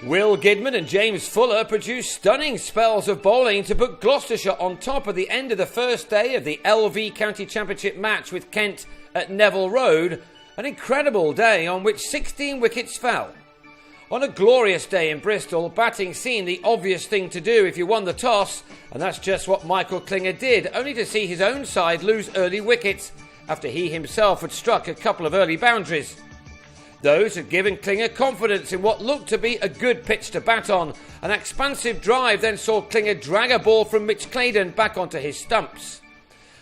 Will Gidman and James Fuller produced stunning spells of bowling to put Gloucestershire on top at the end of the first day of the LV County Championship match with Kent at Neville Road, an incredible day on which 16 wickets fell. On a glorious day in Bristol, batting seemed the obvious thing to do if you won the toss, and that's just what Michael Klinger did, only to see his own side lose early wickets after he himself had struck a couple of early boundaries. Those had given Klinger confidence in what looked to be a good pitch to bat on. An expansive drive then saw Klinger drag a ball from Mitch Claydon back onto his stumps.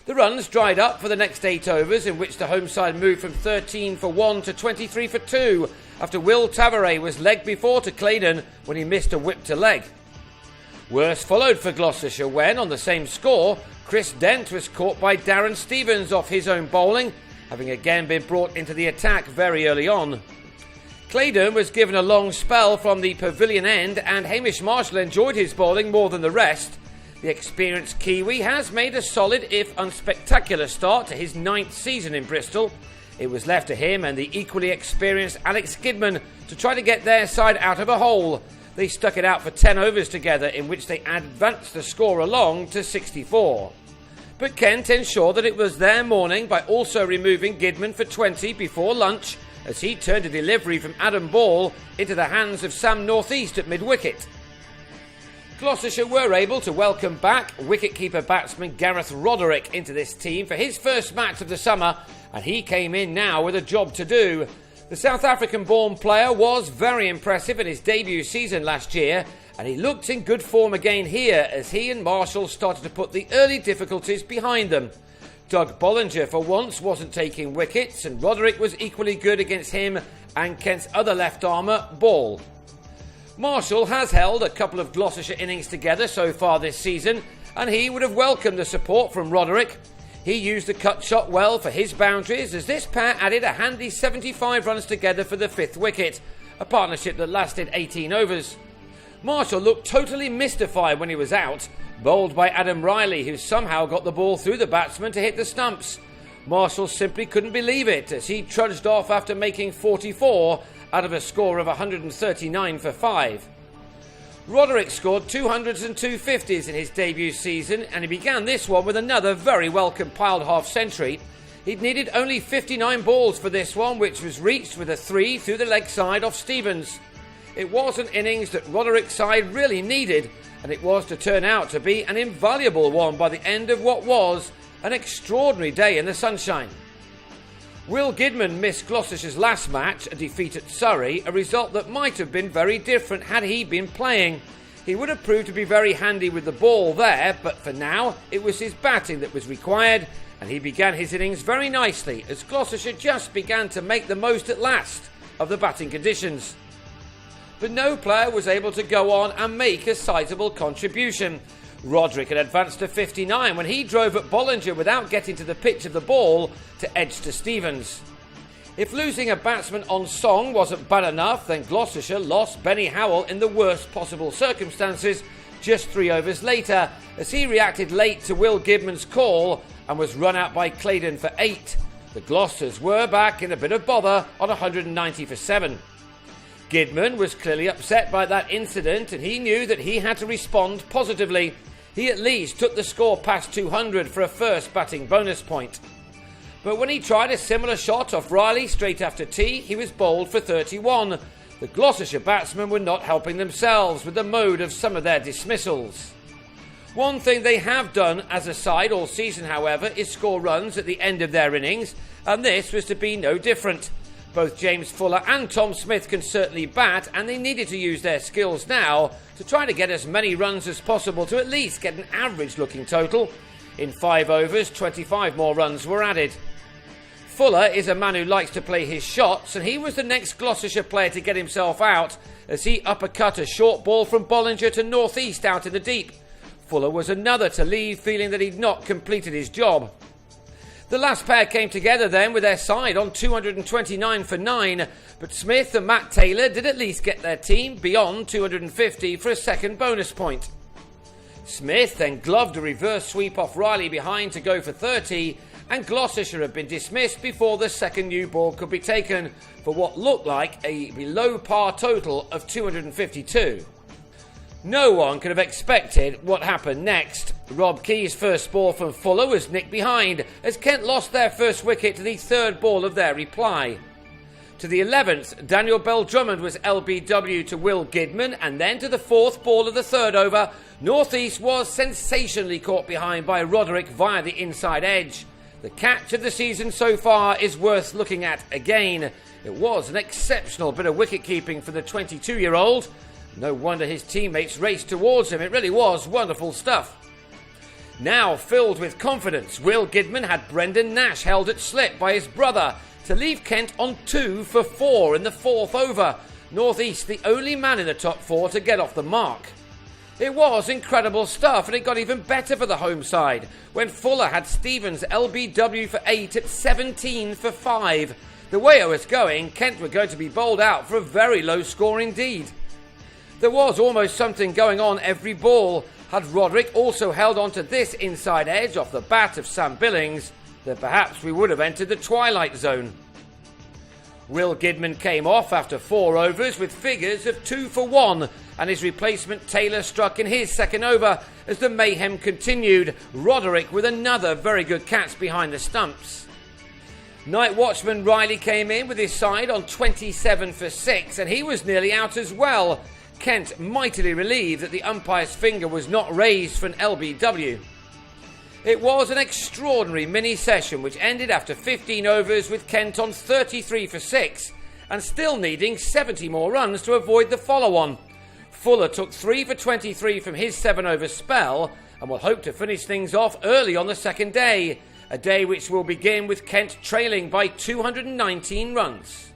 The runs dried up for the next 8 overs, in which the home side moved from 13 for 1 to 23 for 2 after Will Tavares was leg before to Claydon when he missed a whip to leg. Worse followed for Gloucestershire when, on the same score, Chris Dent was caught by Darren Stevens off his own bowling, having again been brought into the attack very early on. Claydon was given a long spell from the pavilion end, and Hamish Marshall enjoyed his bowling more than the rest. The experienced Kiwi has made a solid, if unspectacular, start to his 9th season in Bristol. It was left to him and the equally experienced Alex Gidman to try to get their side out of a hole. They stuck it out for 10 overs together, in which they advanced the score along to 64. But Kent ensured that it was their morning by also removing Gidman for 20 before lunch, as he turned a delivery from Adam Ball into the hands of Sam Northeast at mid-wicket. Gloucestershire were able to welcome back wicket-keeper batsman Gareth Roderick into this team for his first match of the summer, and he came in now with a job to do. The South African-born player was very impressive in his debut season last year, and he looked in good form again here as he and Marshall started to put the early difficulties behind them. Doug Bollinger for once wasn't taking wickets, and Roderick was equally good against him and Kent's other left-armer, Ball. Marshall has held a couple of Gloucestershire innings together so far this season, and he would have welcomed the support from Roderick. He used the cut shot well for his boundaries, as this pair added a handy 75 runs together for the 5th wicket, a partnership that lasted 18 overs. Marshall looked totally mystified when he was out, bowled by Adam Riley, who somehow got the ball through the batsman to hit the stumps. Marshall simply couldn't believe it, as he trudged off after making 44 out of a score of 139 for 5. Roderick scored 200s and 250s in his debut season, and he began this one with another very well compiled half-century. He'd needed only 59 balls for this one, which was reached with a 3 through the leg side off Stevens. It was an innings that Roderick's side really needed, and it was to turn out to be an invaluable one by the end of what was an extraordinary day in the sunshine. Will Gidman missed Gloucestershire's last match, a defeat at Surrey, a result that might have been very different had he been playing. He would have proved to be very handy with the ball there, but for now it was his batting that was required, and he began his innings very nicely as Gloucestershire just began to make the most at last of the batting conditions. But no player was able to go on and make a sizable contribution. Roderick had advanced to 59 when he drove at Bollinger without getting to the pitch of the ball to edge to Stevens. If losing a batsman on song wasn't bad enough, then Gloucestershire lost Benny Howell in the worst possible circumstances just 3 overs later, as he reacted late to Will Gidman's call and was run out by Claydon for 8. The Gloucesters were back in a bit of bother on 190 for 7. Gidman was clearly upset by that incident, and he knew that he had to respond positively. He at least took the score past 200 for a first batting bonus point. But when he tried a similar shot off Riley straight after tea, he was bowled for 31. The Gloucestershire batsmen were not helping themselves with the mode of some of their dismissals. One thing they have done as a side all season, however, is score runs at the end of their innings, and this was to be no different. Both James Fuller and Tom Smith can certainly bat, and they needed to use their skills now to try to get as many runs as possible to at least get an average-looking total. In 5 overs, 25 more runs were added. Fuller is a man who likes to play his shots, and he was the next Gloucestershire player to get himself out as he uppercut a short ball from Bollinger to Northeast out in the deep. Fuller was another to leave feeling that he'd not completed his job. The last pair came together then with their side on 229 for 9, but Smith and Matt Taylor did at least get their team beyond 250 for a second bonus point. Smith then gloved a reverse sweep off Riley behind to go for 30, and Gloucestershire had been dismissed before the second new ball could be taken for what looked like a below par total of 252. No one could have expected what happened next. Rob Key's first ball from Fuller was nicked behind as Kent lost their first wicket to the third ball of their reply. To the 11th, Daniel Bell-Drummond was LBW to Will Gidman, and then to the fourth ball of the third over, North East was sensationally caught behind by Roderick via the inside edge. The catch of the season so far is worth looking at again. It was an exceptional bit of wicket-keeping for the 22-year-old. No wonder his teammates raced towards him. It really was wonderful stuff. Now filled with confidence, Will Gidman had Brendan Nash held at slip by his brother to leave Kent on 2 for 4 in the fourth over. North East the only man in the top 4 to get off the mark. It was incredible stuff, and it got even better for the home side when Fuller had Stevens LBW for 8 at 17 for 5. The way it was going, Kent were going to be bowled out for a very low score indeed. There was almost something going on every ball. Had Roderick also held on to this inside edge off the bat of Sam Billings, then perhaps we would have entered the twilight zone. Will Gidman came off after 4 overs with figures of 2 for 1, and his replacement Taylor struck in his second over as the mayhem continued, Roderick with another very good catch behind the stumps. Night watchman Riley came in with his side on 27 for 6, and he was nearly out as well. Kent mightily relieved that the umpire's finger was not raised for an LBW. It was an extraordinary mini-session which ended after 15 overs with Kent on 33 for 6 and still needing 70 more runs to avoid the follow-on. Fuller took 3 for 23 from his 7-over spell and will hope to finish things off early on the second day, a day which will begin with Kent trailing by 219 runs.